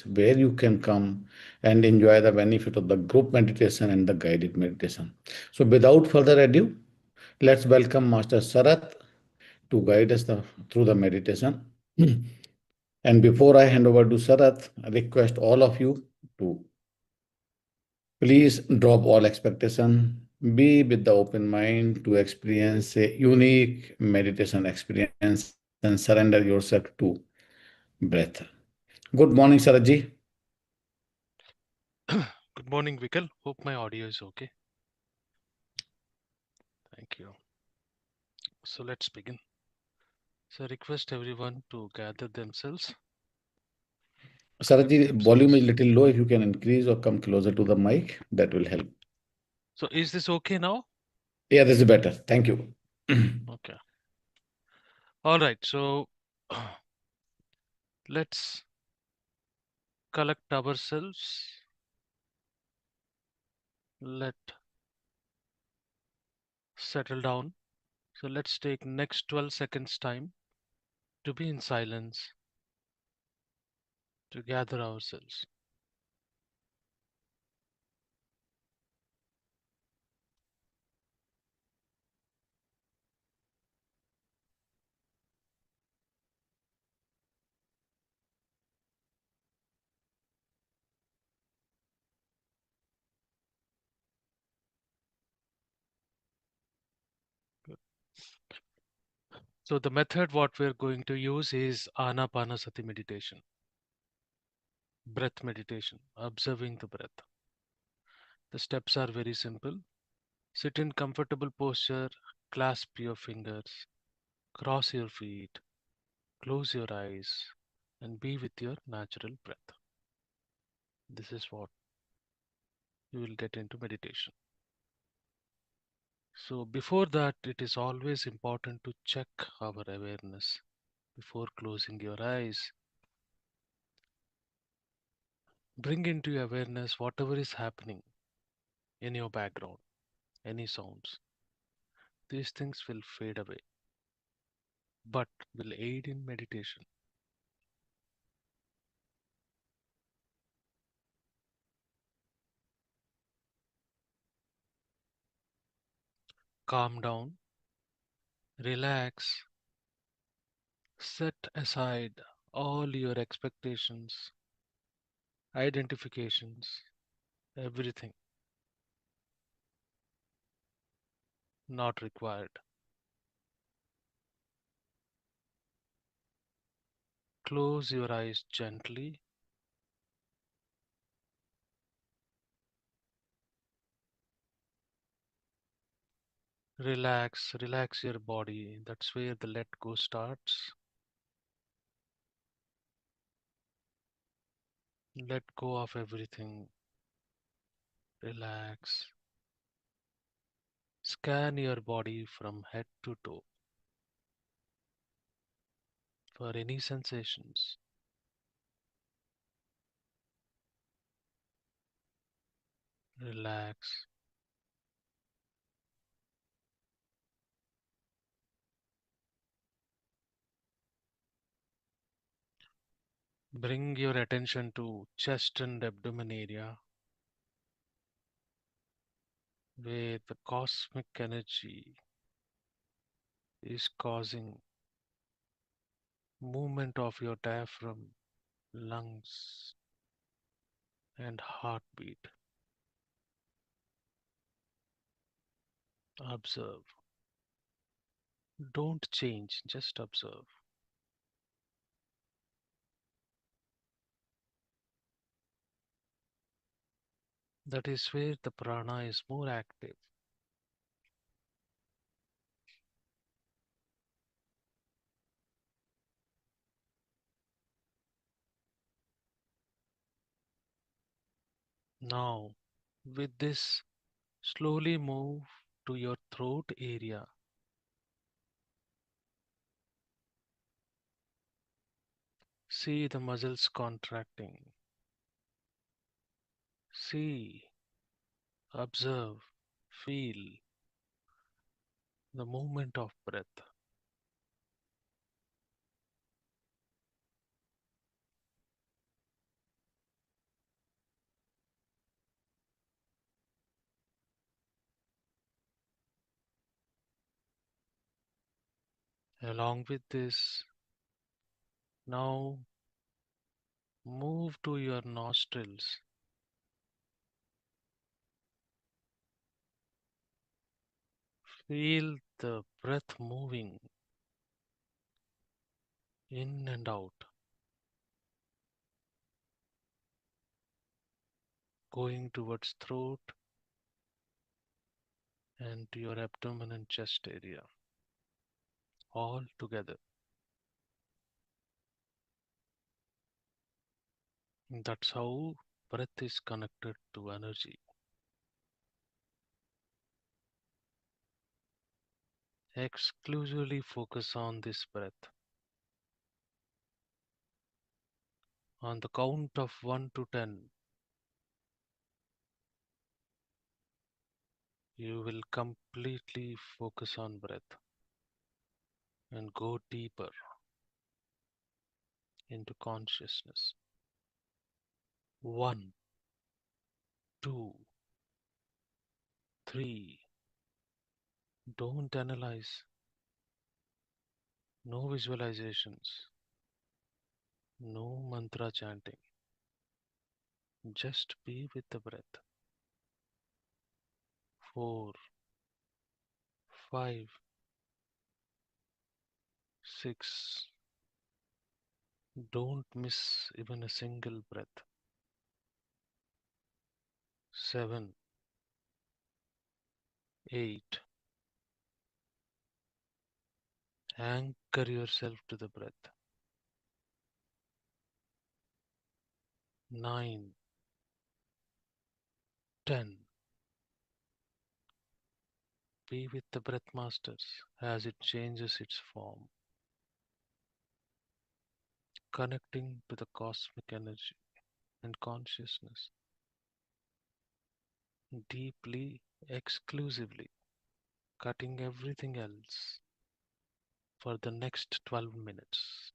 place where you can come and enjoy the benefit of the group meditation and the guided meditation. So without further ado, let's welcome Master Sarath to guide us through the meditation. And before I hand over to Sarath, I request all of you to please drop all expectation, be with the open mind to experience a unique meditation experience and surrender yourself to breath. Good morning, Saraji. Good morning, Vikal. Hope my audio is okay. Thank you. So let's begin. So request everyone to gather themselves, collect Saraji, volume is themselves. little low. If you can increase or come closer to the mic, that will help. So is this okay now? Yeah, this is better. Thank you. Okay. All right. So let's collect ourselves. Let settle down. So let's take next 12 seconds time to be in silence, to gather ourselves. Good. So the method what we're going to use is Ana-Pana-Sati meditation, breath meditation, observing the breath. The steps are very simple. Sit in comfortable posture, clasp your fingers, cross your feet, close your eyes, and be with your natural breath. This is what you will get into meditation. So, before that, it is always important to check our awareness before closing your eyes. Bring into your awareness whatever is happening in your background, any sounds. These things will fade away, but will aid in meditation. Calm down, relax, set aside all your expectations, identifications, everything not required. Close your eyes gently. Relax, relax your body. That's where the let go starts. Let go of everything. Relax. Scan your body from head to toe for any sensations. Relax. Bring your attention to chest and abdomen area where the cosmic energy is causing movement of your diaphragm, lungs, and heartbeat. Observe. Don't change, just observe. That is where the prana is more active. Now, with this, slowly move to your throat area. See the muscles contracting. See, observe, feel the movement of breath. Along with this, now move to your nostrils. Feel the breath moving in and out, going towards throat and to your abdomen and chest area, all together. That's how breath is connected to energy. Exclusively focus on this breath. On the count of 1 to 10, you will completely focus on breath and go deeper into consciousness. 1, 2, 3. Don't analyze. No visualizations. No mantra chanting. Just be with the breath. 4, 5, 6. Don't miss even a single breath. 7, 8. Anchor yourself to the breath. 9, 10. Be with the breath masters as it changes its form, connecting to the cosmic energy and consciousness deeply, exclusively, cutting everything else for the next 12 minutes.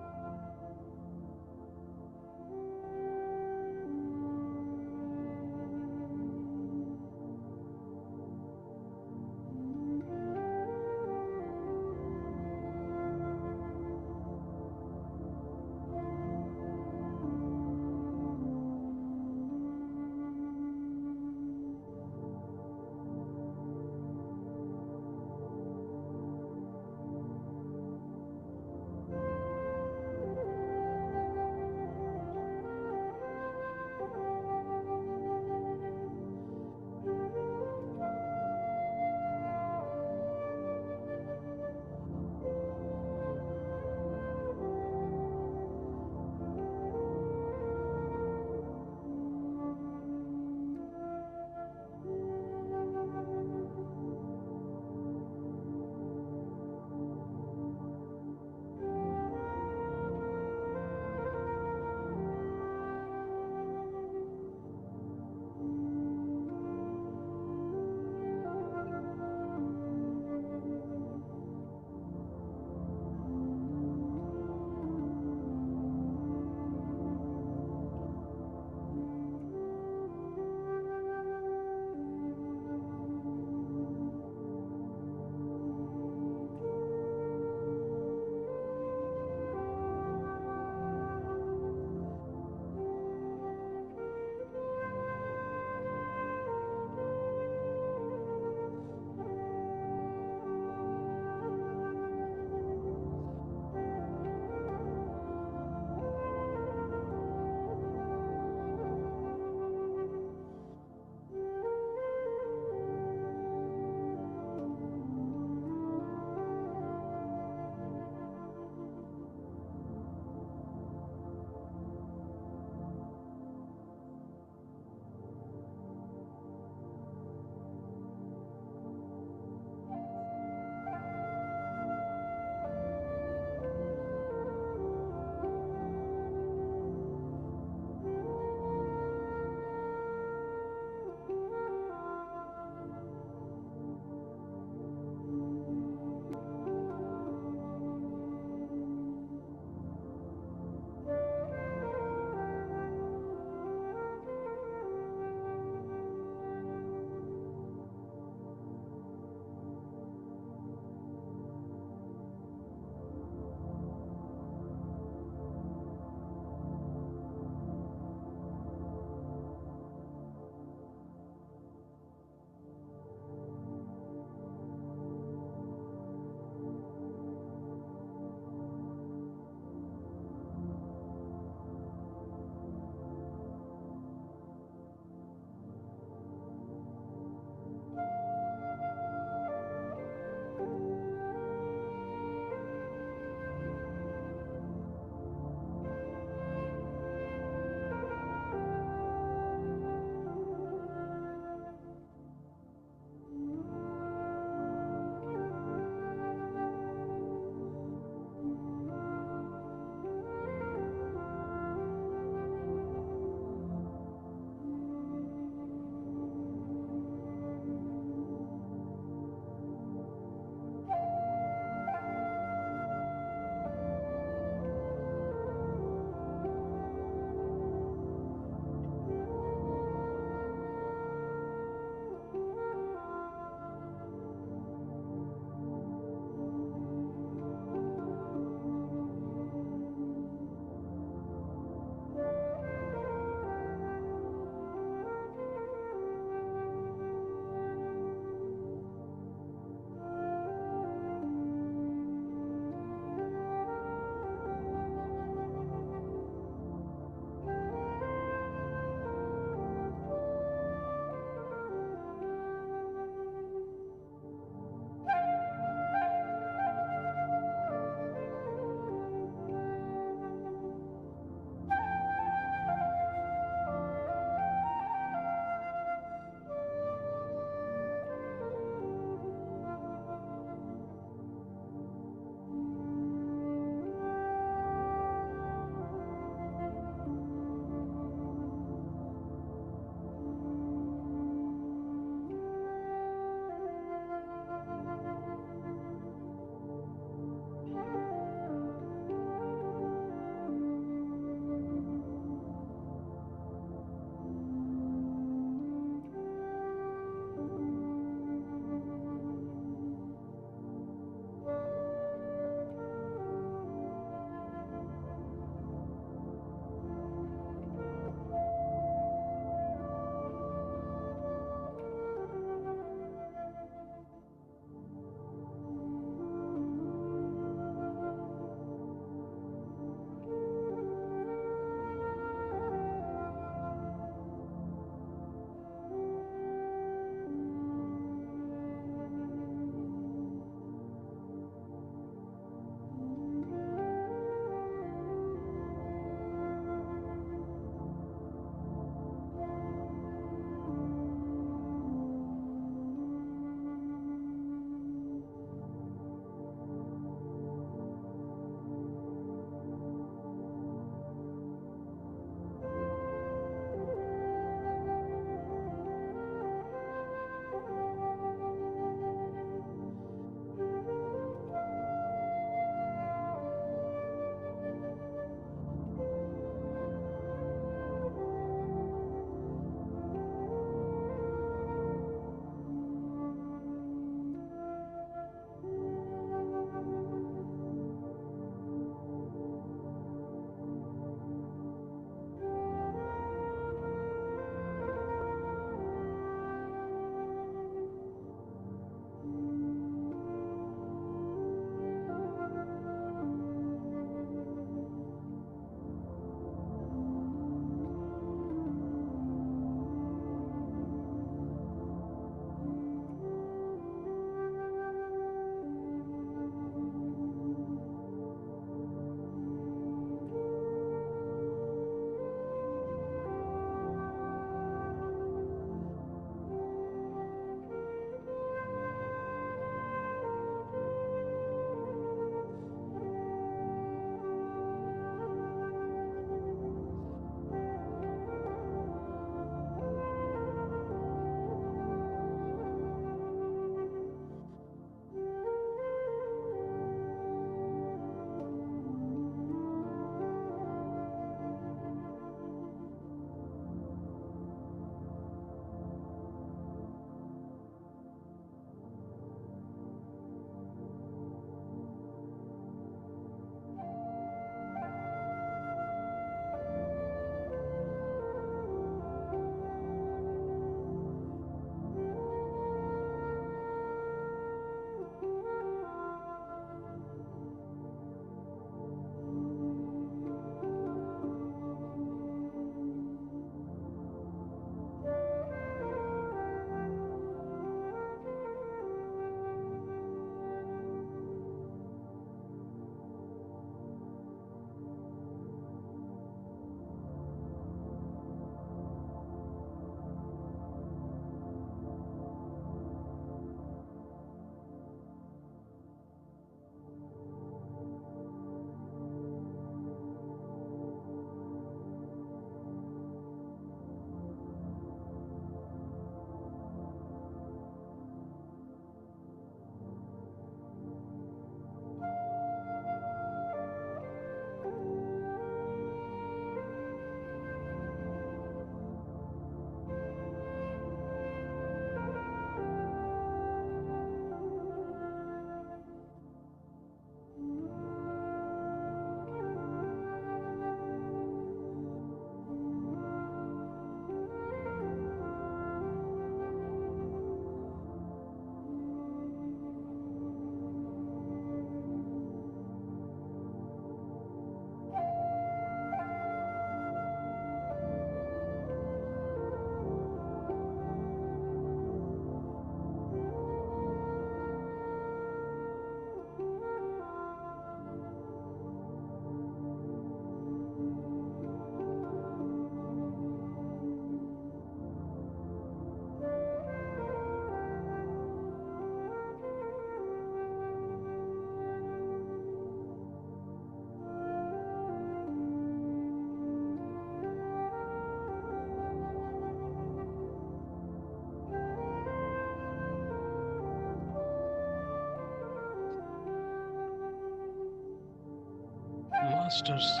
masters,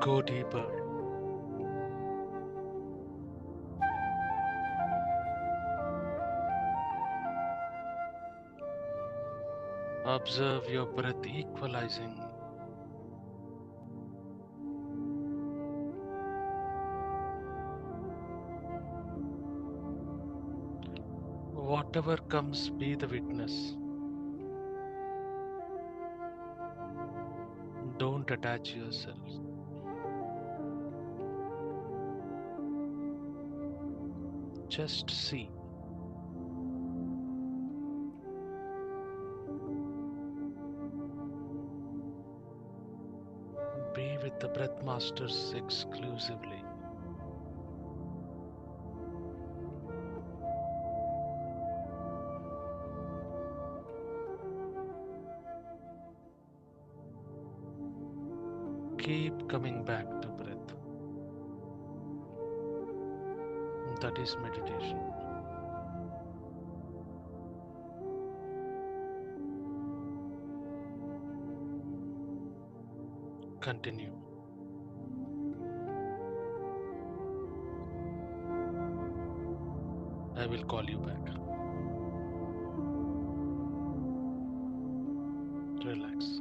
go deeper. Observe your breath equalizing. Whatever comes, be the witness. Don't attach yourself. Just see. Be with the breath masters exclusively. Keep coming back to breath. That is meditation. Continue. I will call you back. Relax.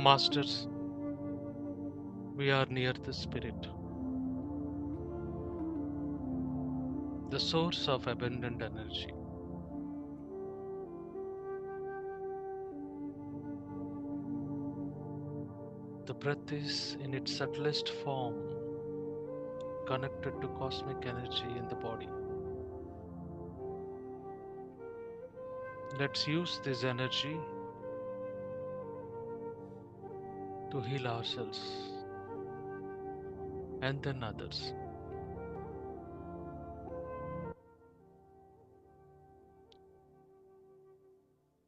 Masters, we are near the spirit, the source of abundant energy. The breath is in its subtlest form connected to cosmic energy in the body. Let's use this energy to heal ourselves and then others.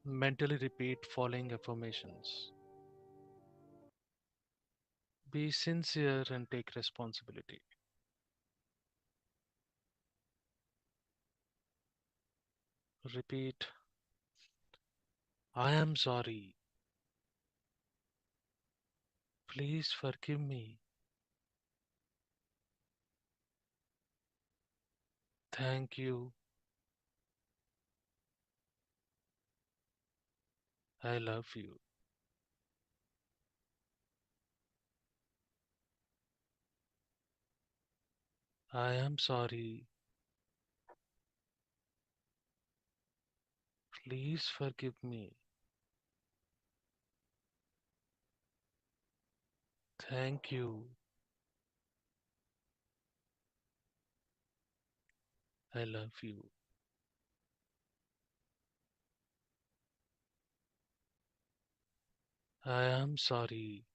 Mentally repeat following affirmations. Be sincere and take responsibility. Repeat, I am sorry. Please forgive me. Thank you. I love you. I am sorry. Please forgive me. Thank you. I love you. I am sorry.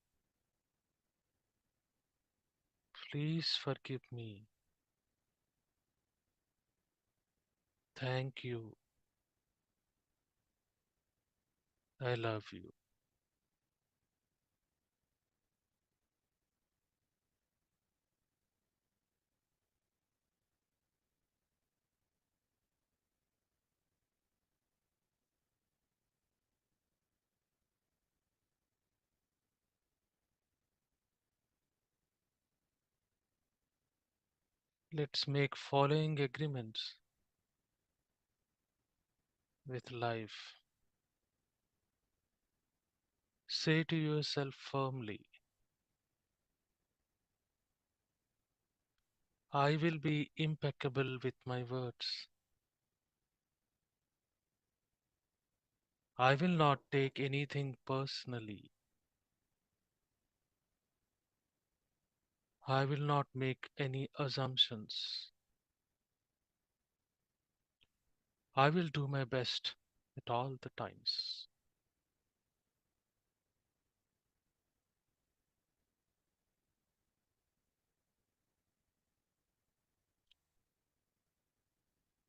Please forgive me. Thank you. I love you. Let's make following agreements with life. Say to yourself firmly, I will be impeccable with my words. I will not take anything personally. I will not make any assumptions. I will do my best at all the times.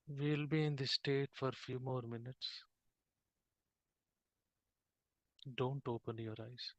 We'll be in this state for a few more minutes. Don't open your eyes.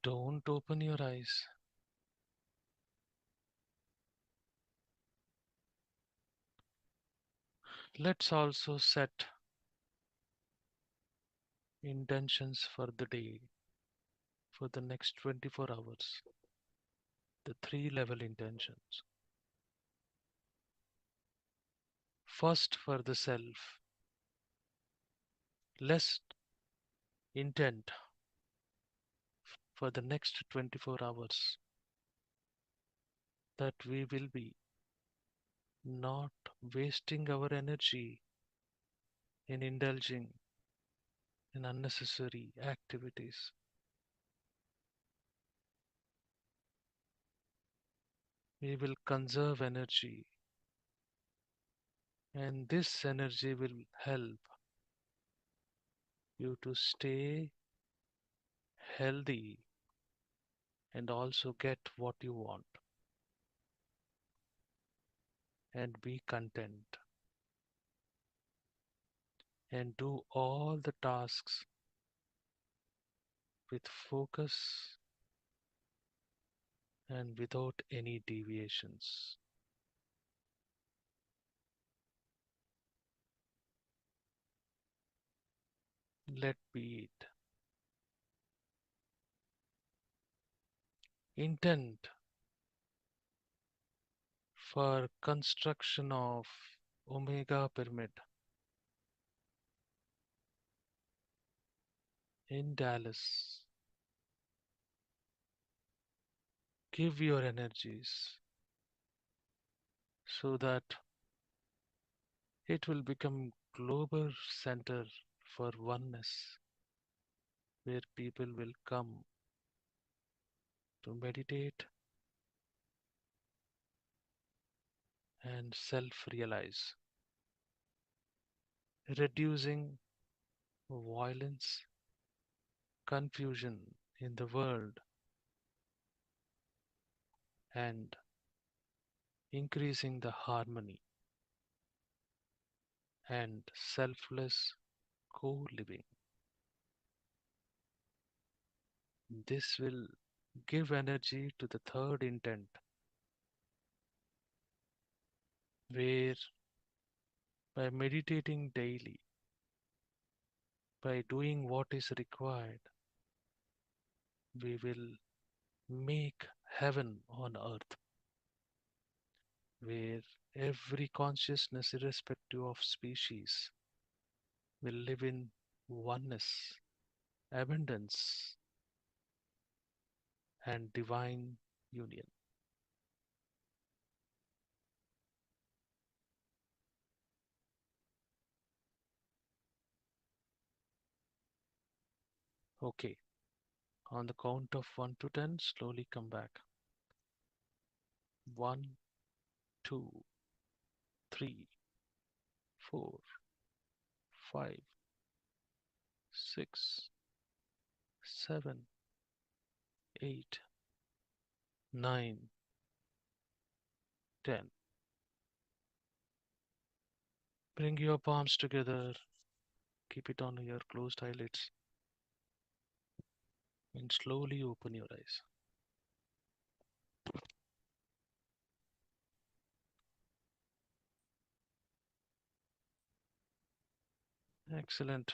Don't open your eyes. Let's also set intentions for the day, for the next 24 hours. The three level intentions. First, for the self. Let's intent for the next 24 hours that we will be not wasting our energy in indulging in unnecessary activities. We will conserve energy, and this energy will help you to stay healthy, and also get what you want and be content and do all the tasks with focus and without any deviations. Let be it. Intent for construction of Omega Pyramid in Dallas. Give your energies so that it will become global center for oneness where people will come to meditate and self-realize, reducing violence, confusion in the world, and increasing the harmony and selfless co-living. This will give energy to the third intent, where by meditating daily, by doing what is required, we will make heaven on earth, where every consciousness, irrespective of species, will live in oneness, abundance, and divine union. Okay, on the count of 1 to 10, slowly come back. 1, 2, 3, 4, 5, 6, 7, 8, 9, 10. Bring your palms together, keep it on your closed eyelids, and slowly open your eyes. Excellent,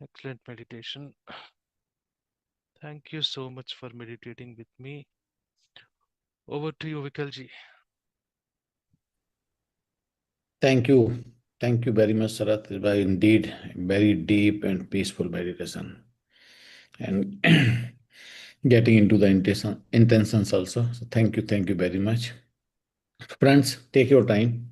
excellent meditation. Thank you so much for meditating with me. Over to you, Vikalji. Thank you. Thank you very much, Sarat. It was indeed a very deep and peaceful meditation. And getting into the intentions also. So thank you very much. Friends, take your time,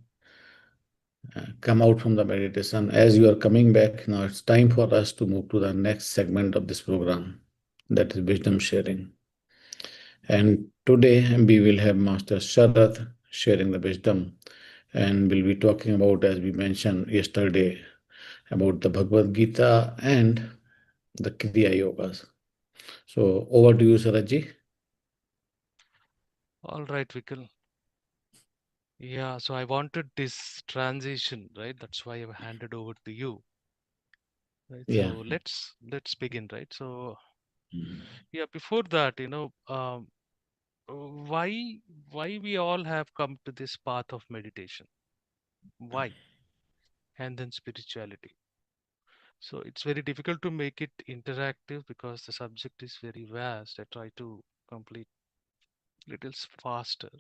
come out from the meditation. As you are coming back, now it's time for us to move to the next segment of this program, that is wisdom sharing. And today we will have Master Sharath sharing the wisdom, and we'll be talking about, as we mentioned yesterday, about the Bhagavad Gita and the Kriya Yogas. So over to you, Saraji. All right, Vikal. Yeah, so I wanted this transition, right? That's why I've handed over to you. Right. Yeah. So let's begin, right? So Mm. yeah, before that, why why we all have come to this path of meditation? Why? And then spirituality. So it's very difficult to make it interactive because the subject is very vast. I try to complete little faster.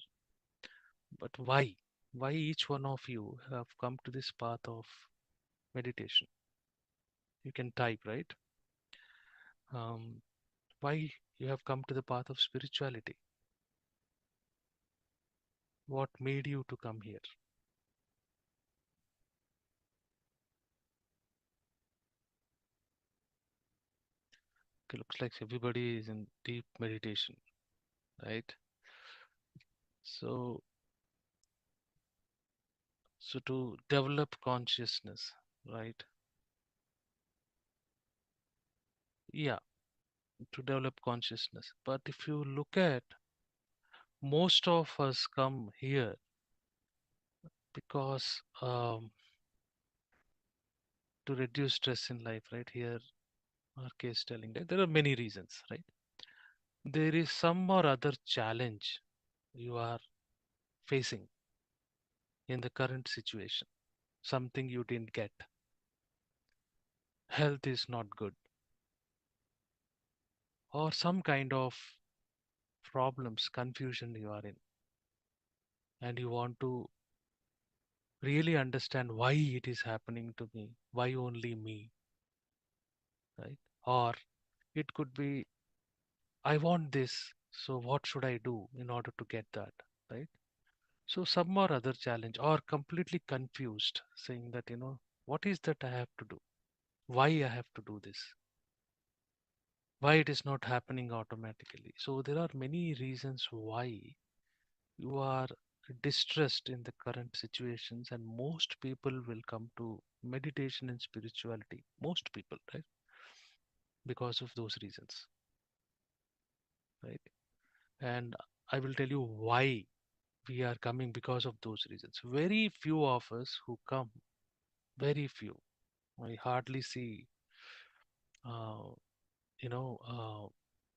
But why? Why each one of you have come to this path of meditation? You can type, right? Um, why you have come to the path of spirituality? What made you to come here? Okay, looks like everybody is in deep meditation, right? So, so to develop consciousness, right? Yeah, to develop consciousness. But if you look at, most of us come here because to reduce stress in life, right? Here, our case telling, right? There are many reasons, right? There is some or other challenge you are facing in the current situation, something you didn't get. Health is not good, or some kind of problems, confusion you are in, and you want to really understand why it is happening to me, why only me, right? Or it could be, I want this, so what should I do in order to get that, right? So some or other challenge, or completely confused, saying that, what is that I have to do? Why I have to do this? Why it is not happening automatically? So there are many reasons why you are distressed in the current situations, and most people will come to meditation and spirituality. Most people, right? Because of those reasons, right? And I will tell you why we are coming because of those reasons. Very few of us who come, very few. I hardly see, uh, you know,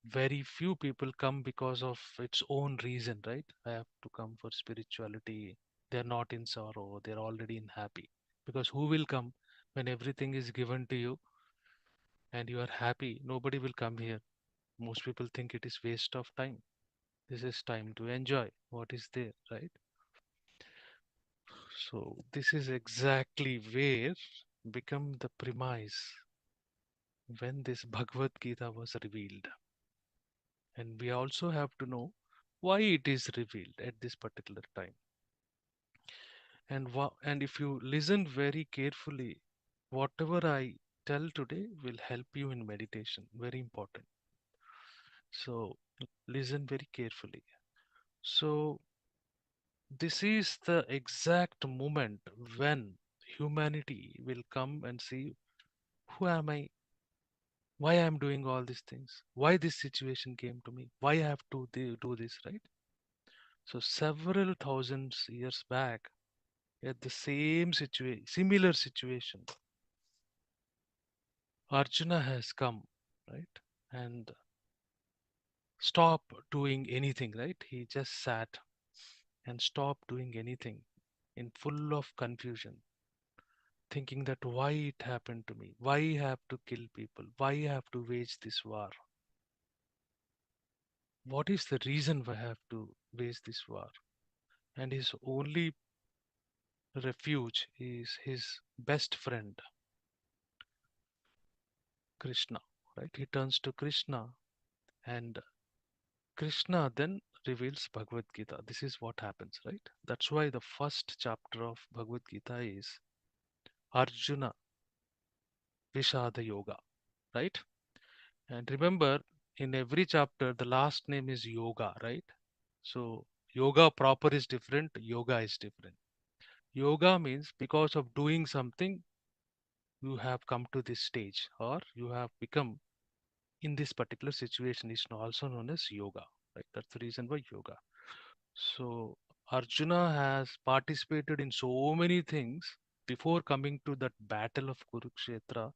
very few people come because of its own reason, right? I have to come for spirituality. They're not in sorrow, they're already in happy. Because who will come when everything is given to you and you are happy? Nobody will come here. Most people think it is waste of time. This is time to enjoy what is there, right? So this is exactly where become the premise when this Bhagavad Gita was revealed. And we also have to know why it is revealed at this particular time. And if you listen very carefully, whatever I tell today will help you in meditation. Very important. So listen very carefully. So this is the exact moment when humanity will come and see, who am I? Why I'm doing all these things? Why this situation came to me? Why I have to do this, right? So several thousands years back, at the similar situation, Arjuna has come, right? And stop doing anything, right? He just sat and stopped doing anything in full of confusion, thinking that why it happened to me? Why I have to kill people? Why I have to wage this war? What is the reason why I have to wage this war? And his only refuge is his best friend, Krishna, right? He turns to Krishna, and Krishna then reveals Bhagavad Gita. This is what happens, right? That's why the first chapter of Bhagavad Gita is Arjuna Vishada Yoga, right? And remember, in every chapter, the last name is Yoga, right? So, yoga proper is different, yoga is different. Yoga means because of doing something, you have come to this stage, or you have become in this particular situation, is also known as yoga, right? That's the reason why yoga. So Arjuna has participated in so many things before coming to that battle of Kurukshetra,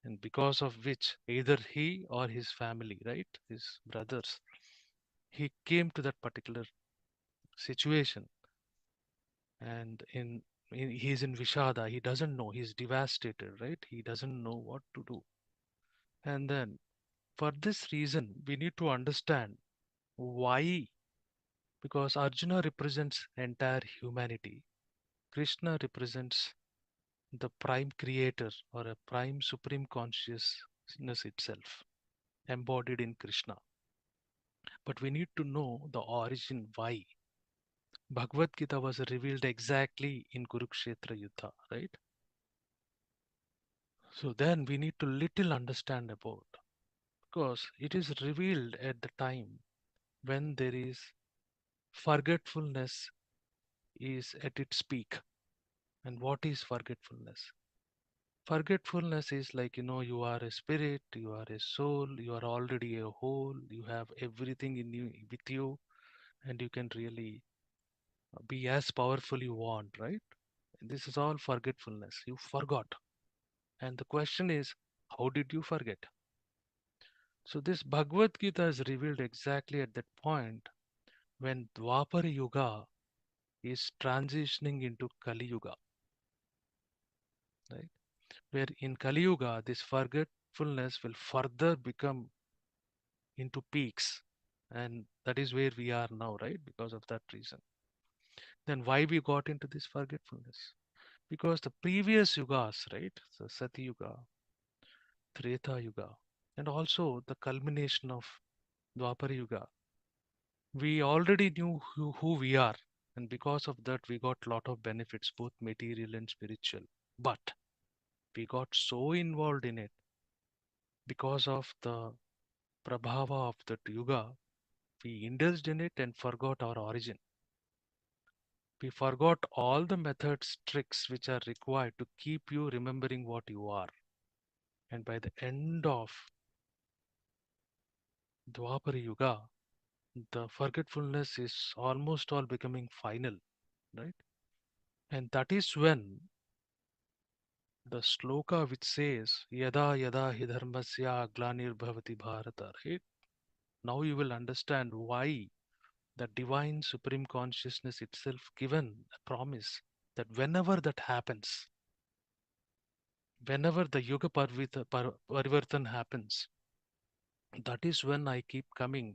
and because of which either he or his family, right, his brothers, he came to that particular situation. And he's in Vishada, he doesn't know, he's devastated, right? He doesn't know what to do. And then for this reason, we need to understand why, because Arjuna represents entire humanity. Krishna represents the prime creator, or a prime supreme consciousness itself, embodied in Krishna. But we need to know the origin why. Bhagavad Gita was revealed exactly in Kurukshetra Yuddha, right? So then we need to little understand about, because it is revealed at the time when there is forgetfulness is at its peak. And what is forgetfulness? Forgetfulness is like, you are a spirit, you are a soul, you are already a whole, you have everything in you with you, and you can really be as powerful you want, right? This is all forgetfulness. You forgot. And the question is, how did you forget? So this Bhagavad Gita is revealed exactly at that point when Dwapara Yuga is transitioning into Kali Yuga, right? Where in Kali Yuga, this forgetfulness will further become into peaks. And that is where we are now, right? Because of that reason. Then why we got into this forgetfulness? Because the previous yugas, right? So Sati Yuga, Treta Yuga, and also the culmination of Dwapara Yuga, we already knew who we are. And because of that, we got a lot of benefits, both material and spiritual. But we got so involved in it because of the prabhava of that yuga, we indulged in it and forgot our origin. We forgot all the methods, tricks which are required to keep you remembering what you are. And by the end of Dwapara Yuga, the forgetfulness is almost all becoming final, right? And that is when the sloka which says, Yada yada hi dharmasya glanir bhavati bharata, right? Now you will understand why the divine supreme consciousness itself given a promise that whenever that happens, whenever the yuga parivartan happens, that is when I keep coming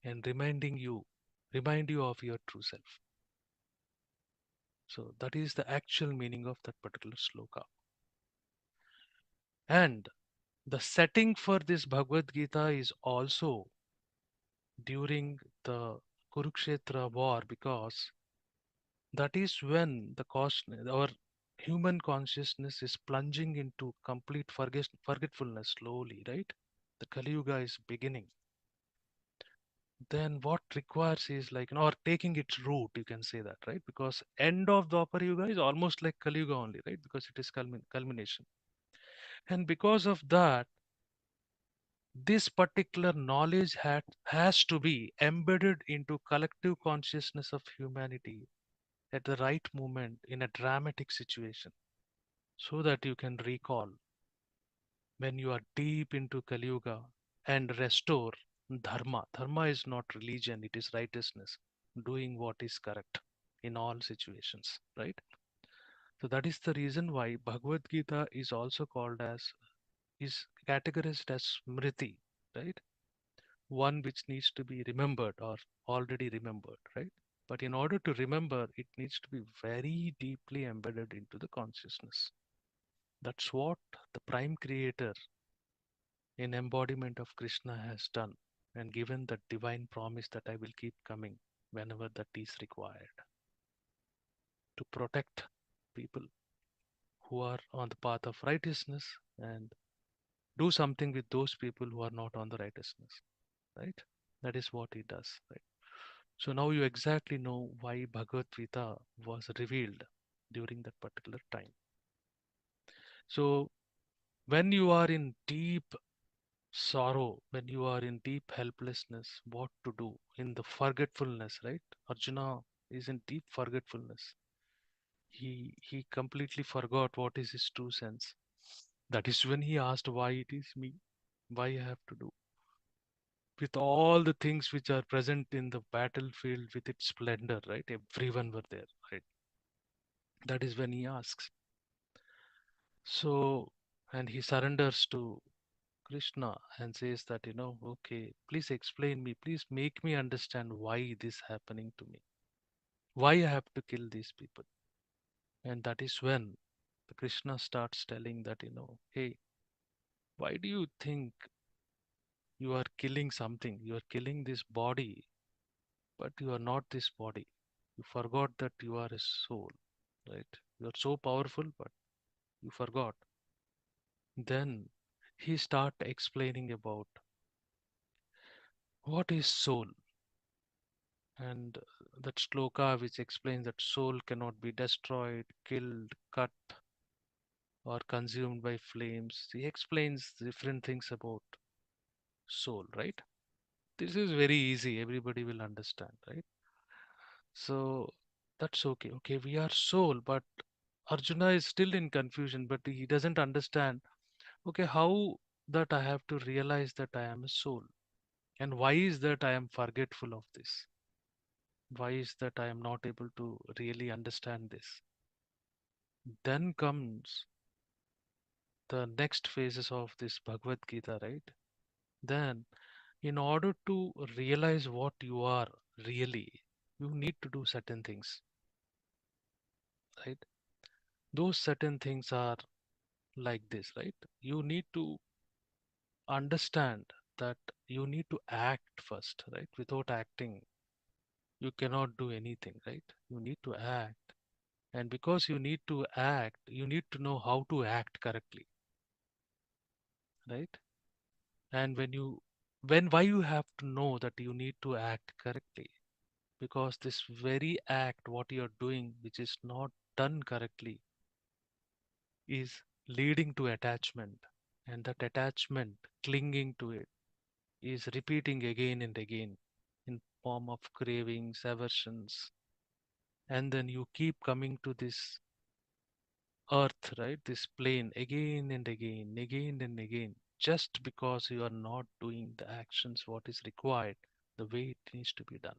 and remind you of your true self. So that is the actual meaning of that particular sloka. And the setting for this Bhagavad Gita is also during the Kurukshetra war, because that is when our human consciousness is plunging into complete forgetfulness slowly, right? The Kali Yuga is beginning. Then what requires is like, or taking its root, you can say that, right? Because end of Dwapara Yuga is almost like Kali Yuga only, right? Because it is culmination. And because of that, this particular knowledge has to be embedded into collective consciousness of humanity at the right moment in a dramatic situation, so that you can recall when you are deep into Kali Yuga and restore dharma. Dharma is not religion, it is righteousness, doing what is correct in all situations, right? So that is the reason why Bhagavad Gita is also called as, is categorized as Smriti, right? One which needs to be remembered or already remembered, right? But in order to remember, it needs to be very deeply embedded into the consciousness. That's what the prime creator in embodiment of Krishna has done, and given the divine promise that I will keep coming whenever that is required to protect people who are on the path of righteousness and do something with those people who are not on the righteousness, right? That is what he does, right? So now you exactly know why Bhagavad Gita was revealed during that particular time. So when you are in deep sorrow, when you are in deep helplessness, what to do in the forgetfulness, right? Arjuna is in deep forgetfulness. He completely forgot what is his true sense. That is when he asked why it is me, why I have to do. With all the things which are present in the battlefield with its splendor, right? Everyone were there, right? That is when he asks. So, and he surrenders to Krishna and says that, okay, please explain me, please make me understand why this happening to me, why I have to kill these people. And that is when the Krishna starts telling that, hey, why do you think you are killing something? You are killing this body, but you are not this body. You forgot that you are a soul, right? You are so powerful, but you forgot. Then he start explaining about what is soul, and that shloka which explains that soul cannot be destroyed, killed, cut, or consumed by flames. He explains different things about soul, right? This is very easy. Everybody will understand, right? So that's okay. Okay, we are soul, but Arjuna is still in confusion, but he doesn't understand. Okay, how that I have to realize that I am a soul? And why is that I am forgetful of this? Why is that I am not able to really understand this? Then comes the next phases of this Bhagavad Gita, right? Then, in order to realize what you are really, you need to do certain things, right? Those certain things are like this, right? You need to understand that you need to act first, right? Without acting, you cannot do anything, right? You need to act. And because you need to act, you need to know how to act correctly, right? And why you have to know that you need to act correctly? Because this very act, what you're doing, which is not done correctly, is leading to attachment. And that attachment, clinging to it, is repeating again and again in form of cravings, aversions, and then you keep coming to this earth, right? This plane again and again, just because you are not doing the actions what is required the way it needs to be done,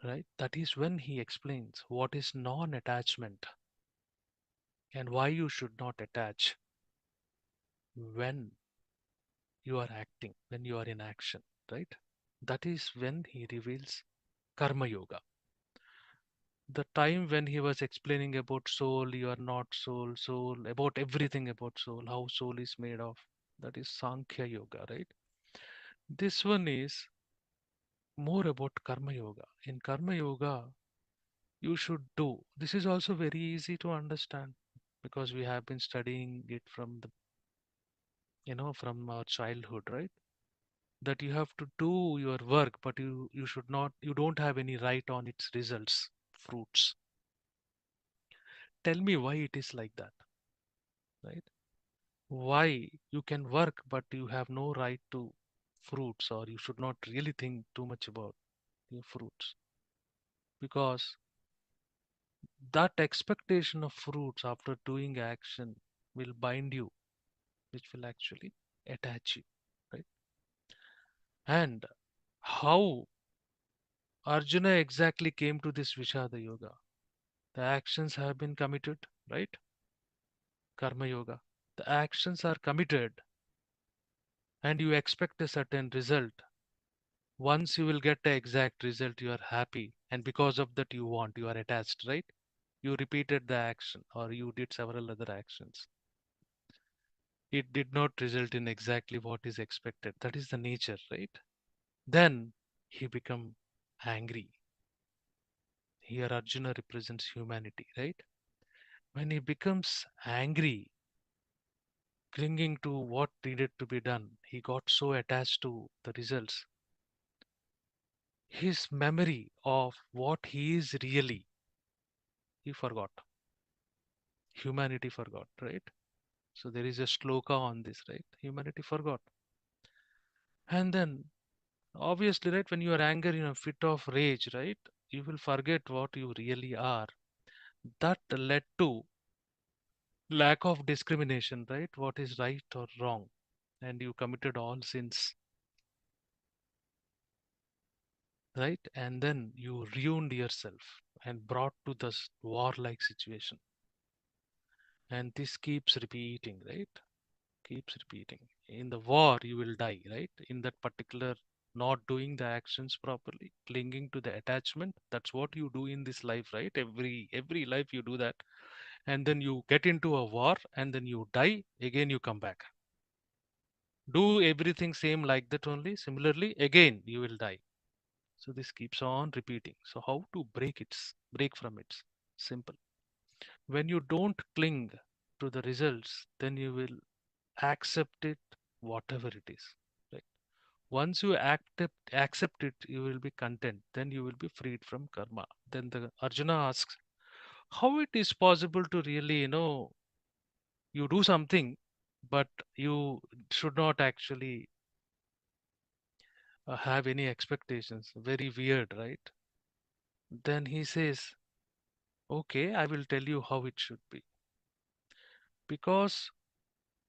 right? That is when he explains what is non-attachment and why you should not attach when you are acting, when you are in action, right? That is when he reveals karma yoga. The time when he was explaining about soul, you are not soul, soul, about everything about soul, how soul is made of, that is Sankhya Yoga, right? This one is more about Karma Yoga. In Karma Yoga, you should do. This is also very easy to understand because we have been studying it from from our childhood, right? That you have to do your work, but you should not, you don't have any right on its results, fruits. Tell me why it is like that, right? Why you can work but you have no right to fruits, or you should not really think too much about your fruits, because that expectation of fruits after doing action will bind you, which will actually attach you, right? And how Arjuna exactly came to this Vishada Yoga? The actions have been committed, right? Karma Yoga, the actions are committed and you expect a certain result. Once you will get the exact result, you are happy, and because of that you are attached, right? You repeated the action or you did several other actions. It did not result in exactly what is expected. That is the nature, right? Then he become angry. Here Arjuna represents humanity, right? When he becomes angry, clinging to what needed to be done, he got so attached to the results. His memory of what he is really, he forgot. Humanity forgot, right? So there is a shloka on this, right? Humanity forgot. And then obviously, right, when you are angry in a fit of rage, right, you will forget what you really are. That led to lack of discrimination, right? What is right or wrong. And you committed all sins, right? And then you ruined yourself and brought to this warlike situation. And this keeps repeating, right? Keeps repeating. In the war, you will die, right? In that particular not doing the actions properly, clinging to the attachment. That's what you do in this life, right? Every life you do that. And then you get into a war and then you die, again you come back. Do everything same like that only. Similarly, again you will die. So this keeps on repeating. So how to break from it? Simple. When you don't cling to the results, then you will accept it, whatever it is, right? Once you accept it, you will be content, then you will be freed from karma. Then the Arjuna asks, How it is possible to really, you do something, but you should not actually have any expectations. Very weird, right? Then he says, okay, I will tell you how it should be. Because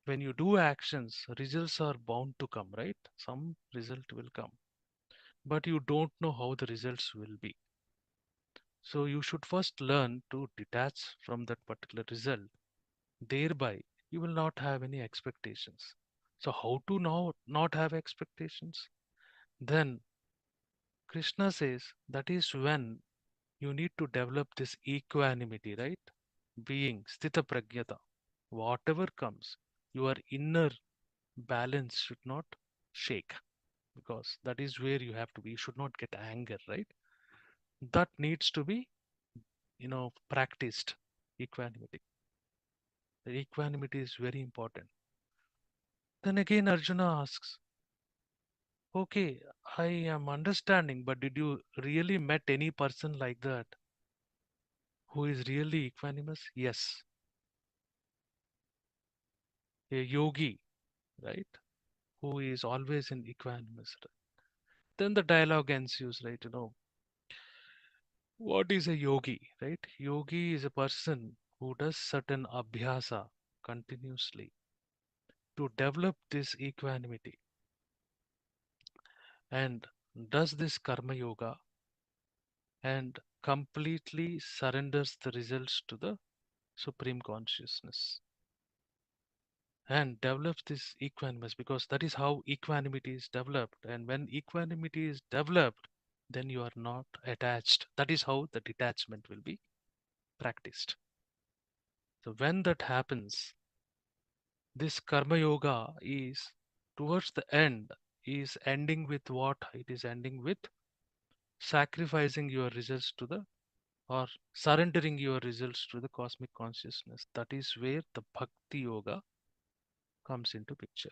when you do actions, results are bound to come, right? Some result will come, but you don't know how the results will be. So you should first learn to detach from that particular result. Thereby, you will not have any expectations. So how to now not have expectations? Then Krishna says that is when you need to develop this equanimity, right? Being sthita pragyata. Whatever comes, your inner balance should not shake, because that is where you have to be. You should not get anger, right? That needs to be, practiced. Equanimity. The equanimity is very important. Then again, Arjuna asks, okay, I am understanding, but did you really met any person like that who is really equanimous? Yes, a yogi, right? Who is always in equanimous. Then the dialogue ensues, right? What is a yogi, right? Yogi is a person who does certain abhyasa continuously to develop this equanimity and does this karma yoga and completely surrenders the results to the supreme consciousness and develops this equanimous, because that is how equanimity is developed. And when equanimity is developed, then you are not attached. That is how the detachment will be practiced. So when that happens, this karma yoga is towards the end, is ending with what? It is ending with sacrificing your results to the, or surrendering your results to the cosmic consciousness. That is where the bhakti yoga comes into picture.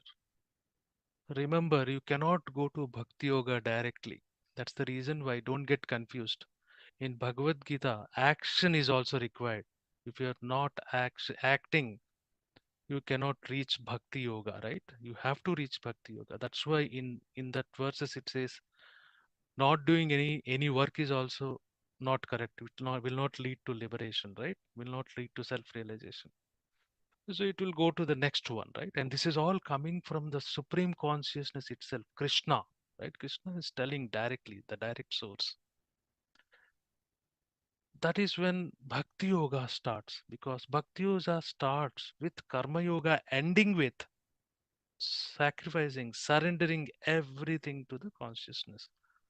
Remember, you cannot go to bhakti yoga directly. That's the reason why don't get confused. In Bhagavad Gita, action is also required. If you are not acting, you cannot reach bhakti yoga, right? You have to reach bhakti yoga. That's why in that verses it says not doing any work is also not correct. It will not lead to liberation, right? Will not lead to self realization. So it will go to the next one, right? And this is all coming from the supreme consciousness itself, Krishna, right? Krishna is telling directly, the direct source. That is when bhakti yoga starts, because bhakti yoga starts with karma yoga ending with sacrificing, surrendering everything to the consciousness,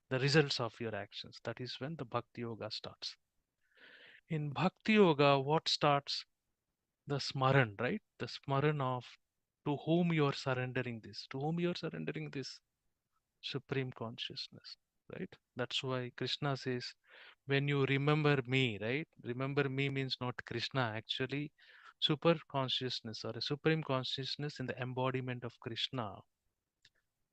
the results of your actions. That is when the bhakti yoga starts. In bhakti yoga, what starts? The smaran, right? The smaran of to whom you are surrendering this, to whom you are surrendering this supreme consciousness, right? That's why Krishna says, when you remember me, right? Remember me means not Krishna, actually, super consciousness or a supreme consciousness in the embodiment of Krishna.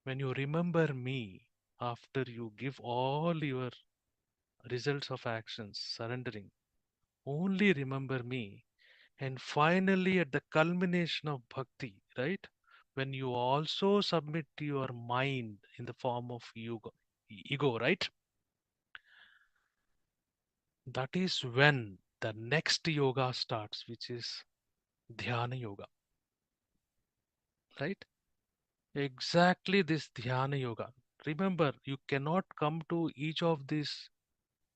When you remember me, after you give all your results of actions, surrendering, only remember me. And finally, at the culmination of bhakti, right? When you also submit your mind in the form of ego, right? That is when the next yoga starts, which is Dhyana Yoga, right? Exactly this Dhyana Yoga. Remember, you cannot come to each of these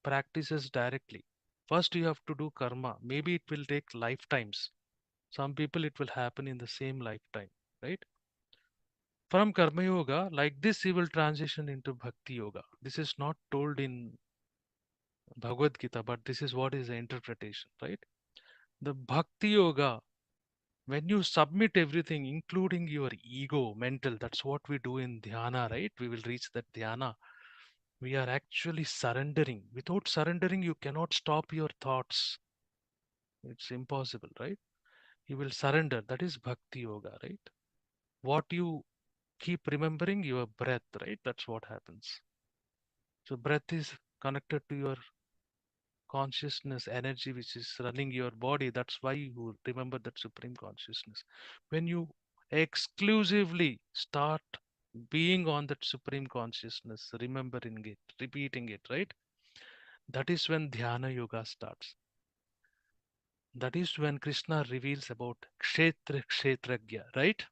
practices directly. First, you have to do karma. Maybe it will take lifetimes. Some people, it will happen in the same lifetime, right? From karma yoga, like this, he will transition into bhakti yoga. This is not told in Bhagavad Gita, but this is what is the interpretation, right? The bhakti yoga, when you submit everything, including your ego, mental, that's what we do in dhyana, right? We will reach that dhyana. We are actually surrendering. Without surrendering, you cannot stop your thoughts. It's impossible, right? You will surrender. That is bhakti yoga, right? What you keep remembering, your breath, right? That's what happens. So breath is connected to your consciousness energy which is running your body. That's why you remember that supreme consciousness. When you exclusively start being on that supreme consciousness, remembering it, repeating it, right? That is when dhyana yoga starts. That is when Krishna reveals about kshetra kshetragya, right?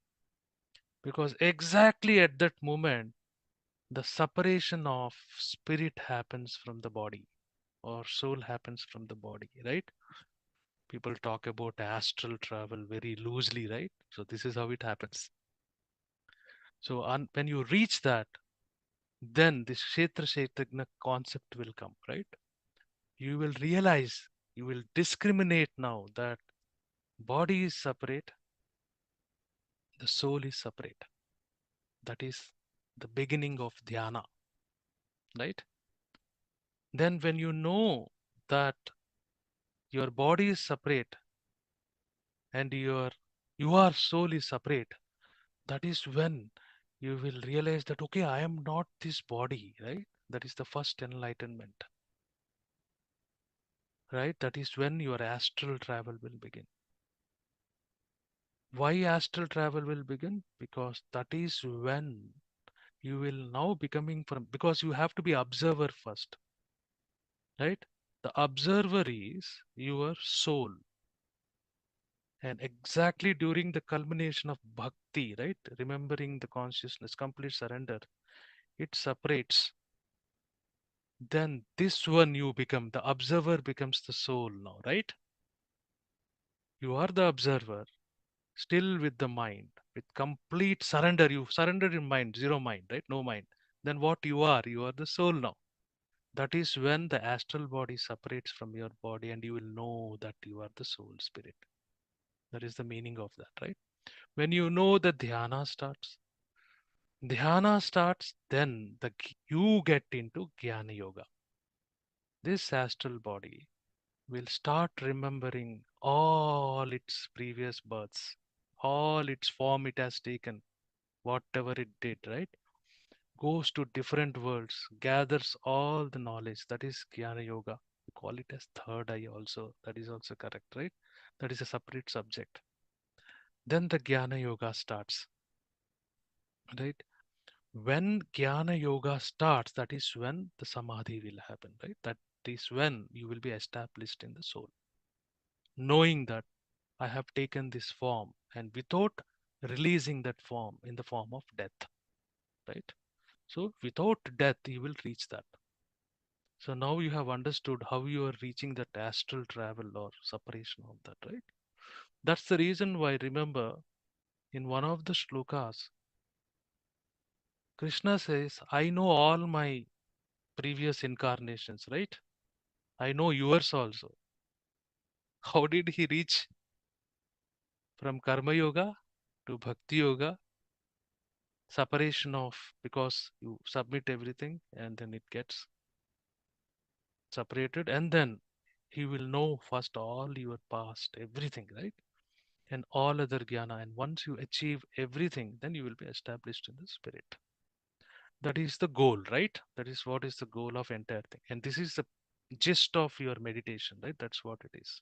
Because exactly at that moment the separation of spirit happens from the body, or soul happens from the body, right? People talk about astral travel very loosely, right? So this is how it happens. So when you reach that, then this kshetra kshetragna concept will come, right? You will realize, you will discriminate now that body is separate, the soul is separate. That is the beginning of dhyana, right? Then when you know that your body is separate and your soul is separate, that is when you will realize that okay, I am not this body, right? That is the first enlightenment, right? That is when your astral travel will begin. Why astral travel will begin? Because that is when you will now becoming from, because you have to be observer first, right? The observer is your soul. And exactly during the culmination of bhakti, right? Remembering the consciousness, complete surrender, it separates. Then this one you become, the observer becomes the soul now, right? You are the observer, still with the mind, with complete surrender. You surrender in mind, zero mind, right? No mind. Then what you are the soul now. That is when the astral body separates from your body and you will know that you are the soul spirit. That is the meaning of that, right? When you know the dhyana starts, then you get into jnana yoga. This astral body will start remembering all its previous births, all its form it has taken, whatever it did, right? Goes to different worlds, gathers all the knowledge. That is jnana yoga. We call it as third eye also. That is also correct, right? That is a separate subject. Then the jnana yoga starts, right? When jnana yoga starts, that is when the samadhi will happen, right? That is when you will be established in the soul, knowing that I have taken this form and without releasing that form in the form of death, right? So without death you will reach that. So now you have understood how you are reaching that astral travel or separation of that, right? That's the reason why, remember, in one of the shlokas Krishna says, I know all my previous incarnations, right? I know yours also. How did he reach from karma yoga to bhakti yoga? Separation of, because you submit everything and then it gets separated, and then he will know first all your past, everything, right? And all other jnana. And once you achieve everything, then you will be established in the spirit. That is the goal, right? That is what is the goal of entire thing. And this is the gist of your meditation, right? That's what it is.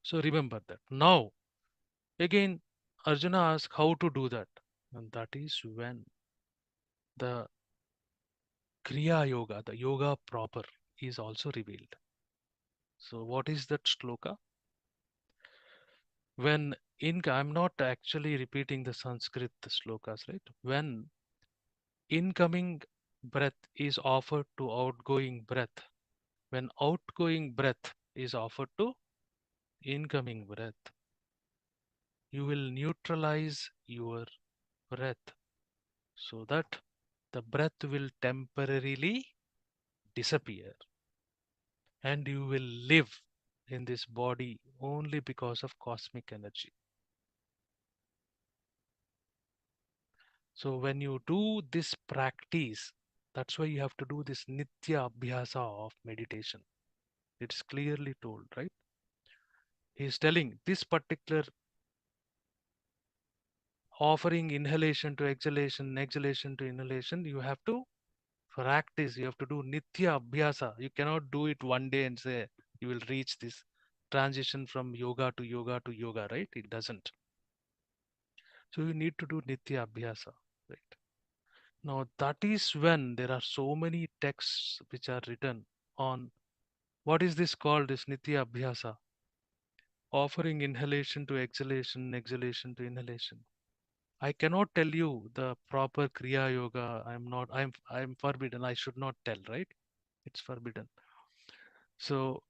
So remember that. Now, again, Arjuna asks how to do that. And that is when the Kriya Yoga, the yoga proper, is also revealed. So, what is that shloka? When I'm not actually repeating the Sanskrit shlokas, right? When incoming breath is offered to outgoing breath, when outgoing breath is offered to incoming breath, you will neutralize your breath so that the breath will temporarily disappear and you will live in this body only because of cosmic energy. So when you do this practice, that's why you have to do this nitya abhyasa of meditation. It's clearly told, right? He's telling this particular offering inhalation to exhalation, exhalation to inhalation, you have to Practice. You have to do nitya abhyasa. You cannot do it one day and say you will reach this transition from yoga to yoga to yoga, right? It doesn't. So you need to do nitya abhyasa, right? Now that is when there are so many texts which are written on what is this called, this nitya abhyasa, offering inhalation to exhalation, exhalation to inhalation. I cannot tell you the proper kriya yoga. I'm forbidden. I should not tell, right? It's forbidden. So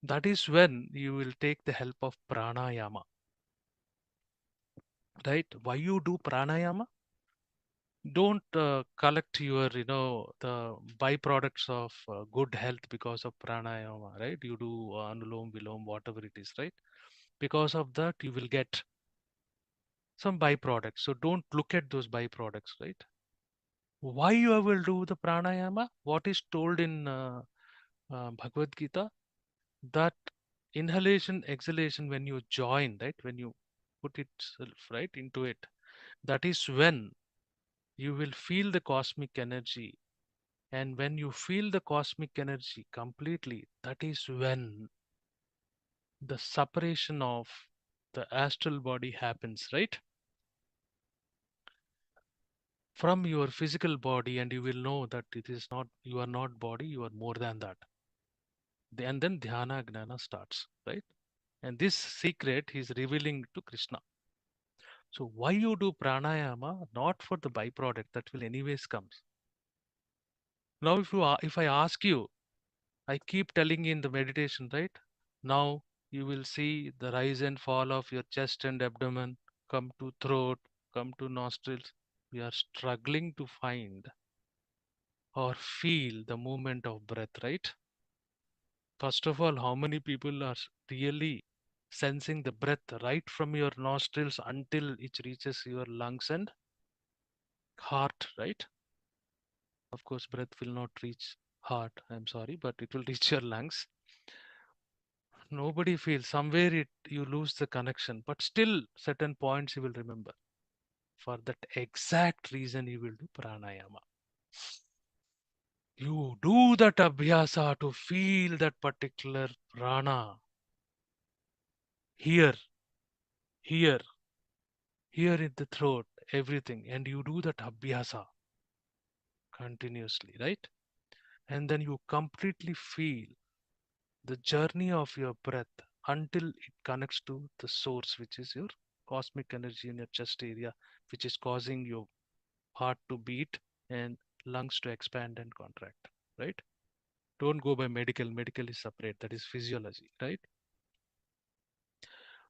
that is when you will take the help of pranayama, right? Why you do pranayama? Don't collect your, the byproducts of good health because of pranayama, right? You do anulom vilom, whatever it is, right? Because of that, you will get some byproducts. So don't look at those byproducts, right? Why you will do the pranayama? What is told in Bhagavad Gita? That inhalation, exhalation, when you join, right? When you put itself right into it, that is when you will feel the cosmic energy. And when you feel the cosmic energy completely, that is when the separation of the astral body happens, right? From your physical body, and you will know that it is not, you are not body, you are more than that. And then dhyana gnana starts, right? And this secret is revealing to Krishna. So why you do pranayama? Not for the byproduct that will anyways comes. Now, if I ask you, I keep telling you in the meditation, right? Now you will see the rise and fall of your chest and abdomen, come to throat, come to nostrils. We are struggling to find or feel the movement of breath, right? First of all, how many people are really sensing the breath right from your nostrils until it reaches your lungs and heart, right? Of course, breath will not reach heart, I'm sorry, but it will reach your lungs. Nobody feels. Somewhere you lose the connection, but still certain points you will remember. For that exact reason, you will do pranayama. You do that abhyasa to feel that particular prana here, here, here in the throat, everything, and you do that abhyasa continuously, right? And then you completely feel the journey of your breath until it connects to the source, which is your cosmic energy in your chest area, which is causing your heart to beat and lungs to expand and contract, right? Don't go by medical. Medical is separate. That is physiology, right?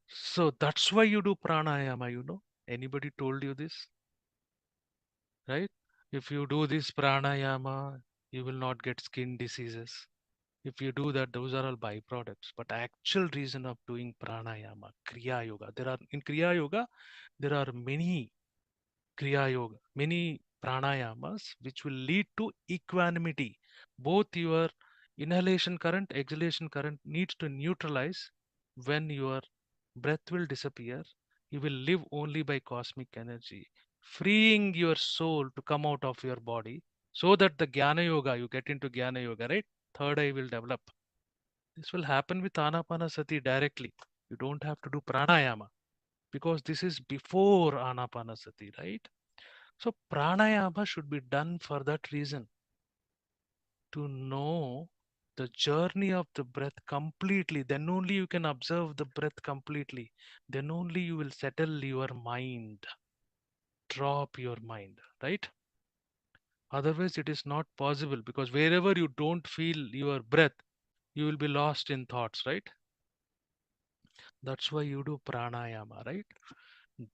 So that's why you do pranayama, Anybody told you this, right? If you do this pranayama, you will not get skin diseases. If you do that, those are all byproducts. But actual reason of doing pranayama, kriya yoga, there are in kriya yoga, there are many kriya yoga, many pranayamas which will lead to equanimity. Both your inhalation current, exhalation current needs to neutralize. When your breath will disappear, you will live only by cosmic energy, freeing your soul to come out of your body, so that the jnana yoga, you get into jnana yoga, right? Third eye will develop. This will happen with Ana-Pana-Sati directly. You don't have to do pranayama because this is before Ana-Pana-Sati, right? So pranayama should be done for that reason, to know the journey of the breath completely. Then only you can observe the breath completely. Then only you will settle your mind, drop your mind, right? Otherwise, it is not possible, because wherever you don't feel your breath, you will be lost in thoughts, right? That's why you do pranayama, right?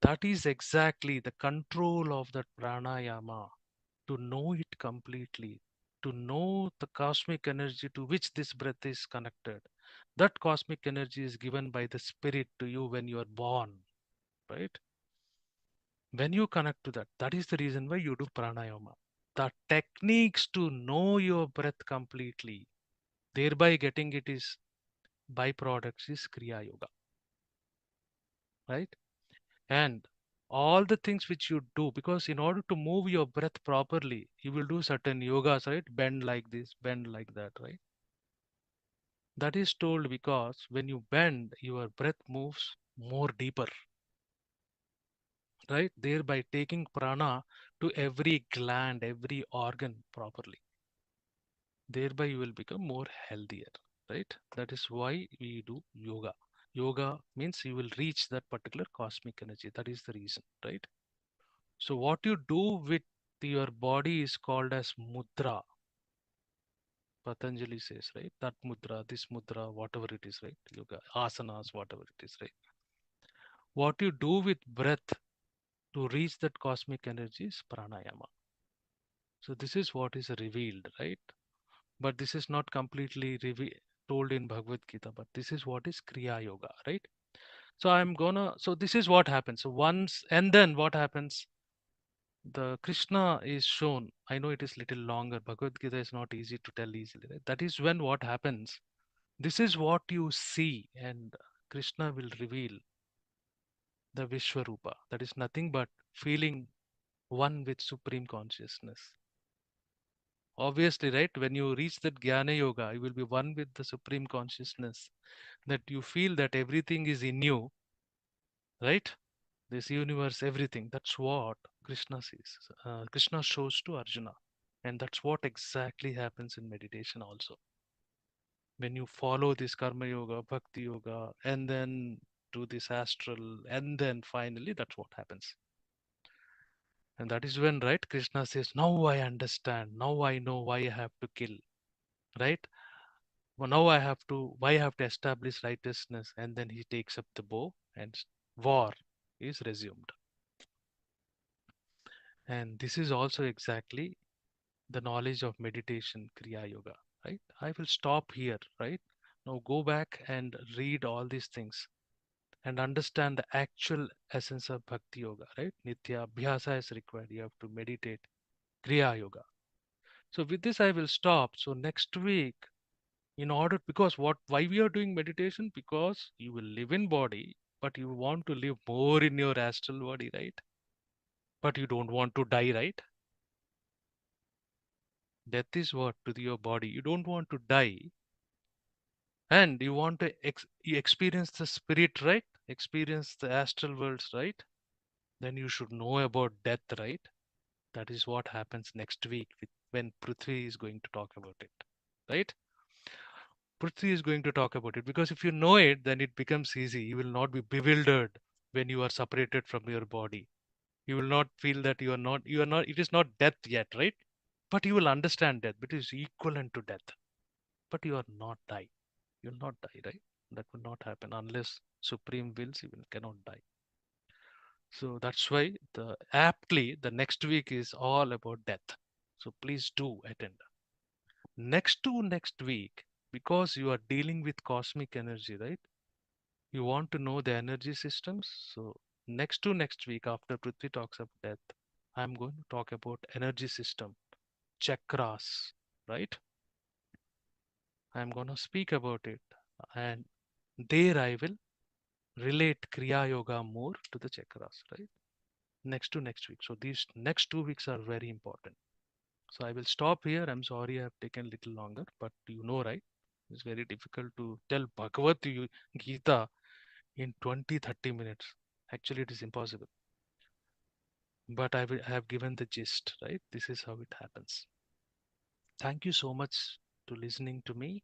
That is exactly the control of that pranayama, to know it completely, to know the cosmic energy to which this breath is connected. That cosmic energy is given by the spirit to you when you are born, right? When you connect to that, that is the reason why you do pranayama. The techniques to know your breath completely, thereby getting it is byproducts, is kriya yoga, right? And all the things which you do, because in order to move your breath properly, you will do certain yogas, right? Bend like this, bend like that, right? That is told because when you bend, your breath moves more deeper, right? Thereby taking prana to every gland, every organ properly. Thereby you will become more healthier, right? That is why we do yoga. Yoga means you will reach that particular cosmic energy. That is the reason, right? So what you do with your body is called as mudra. Patanjali says, right? That mudra, this mudra, whatever it is, right? Yoga, asanas, whatever it is, right? What you do with breath to reach that cosmic energy is pranayama. So this is what is revealed, right? But this is not completely told in Bhagavad Gita, but this is what is Kriya Yoga, right? So so this is what happens. So once, and then what happens? The Krishna is shown. I know it is little longer. Bhagavad Gita is not easy to tell easily, right? That is when what happens. This is what you see, and Krishna will reveal the Vishwarupa. That is nothing but feeling one with Supreme Consciousness. Obviously, right? When you reach that Jnana Yoga, you will be one with the Supreme Consciousness. That you feel that everything is in you, right? This universe, everything. That's what Krishna sees. Krishna shows to Arjuna. And that's what exactly happens in meditation also. When you follow this Karma Yoga, Bhakti Yoga, and then do this astral, and then finally that's what happens. And that is when, right, Krishna says, now I understand. Now I know why I have to kill, right? Well, now why I have to establish righteousness. And then he takes up the bow and war is resumed. And this is also exactly the knowledge of meditation, Kriya Yoga, right? I will stop here, right? Now go back and read all these things and understand the actual essence of Bhakti Yoga, right? Nitya Abhyasa is required. You have to meditate, Kriya Yoga. So with this, I will stop. So next week, in order, because why we are doing meditation? Because you will live in body, but you want to live more in your astral body, right? But you don't want to die, right? Death is what to your body. You don't want to die, and you want to you experience the spirit, right? Experience the astral worlds, right? Then you should know about death, right? That is what happens next week when Prithvi is going to talk about it, right? Prithvi is going to talk about it, because if you know it, then it becomes easy. You will not be bewildered when you are separated from your body. You will not feel that you are not, it is not death yet, right? But you will understand death, but it is equivalent to death. But you are not die. You will not die, right? That will not happen unless Supreme wills, you will cannot die. So that's why the next week is all about death. So please do attend. Next week, because you are dealing with cosmic energy, right? You want to know the energy systems. So next week, after Prithvi talks about death, I'm going to talk about energy system, chakras, right? I'm going to speak about it, and there I will relate Kriya Yoga more to the chakras, right? Next week. So these next 2 weeks are very important. So I will stop here. I'm sorry I have taken a little longer, but you know, right? It's very difficult to tell Bhagavad Gita in 20-30 minutes. Actually, it is impossible. But I have given the gist, right? This is how it happens. Thank you so much to listening to me,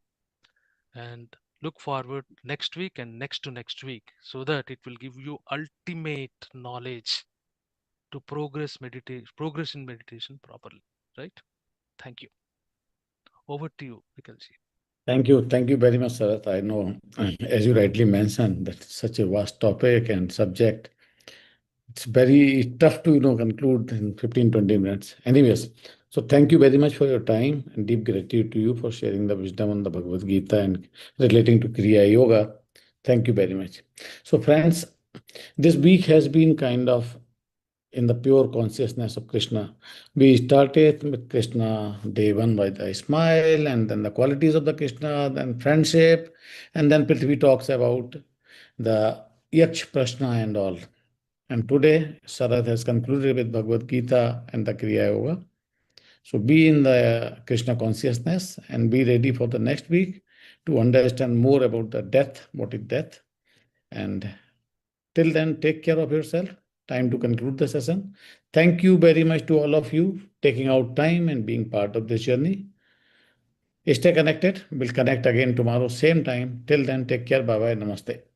and look forward next week and next to next week, so that it will give you ultimate knowledge to progress in meditation properly, right? Thank you. Over to you, Vikalji. Thank you very much, Sarath. I know, as you rightly mentioned, that's such a vast topic and subject. It's very tough to, conclude in 15-20 minutes. Anyways, so thank you very much for your time, and deep gratitude to you for sharing the wisdom on the Bhagavad Gita and relating to Kriya Yoga. Thank you very much. So, friends, this week has been kind of in the pure consciousness of Krishna. We started with Krishna day one by the smile, and then the qualities of the Krishna, then friendship, and then Prithvi talks about the Yaksh Prashna and all. And today, Sarath has concluded with Bhagavad Gita and the Kriya Yoga. So be in the Krishna consciousness and be ready for the next week to understand more about the death, what is death. And till then, take care of yourself. Time to conclude the session. Thank you very much to all of you taking out time and being part of this journey. Stay connected. We'll connect again tomorrow, same time. Till then, take care. Bye bye. Namaste.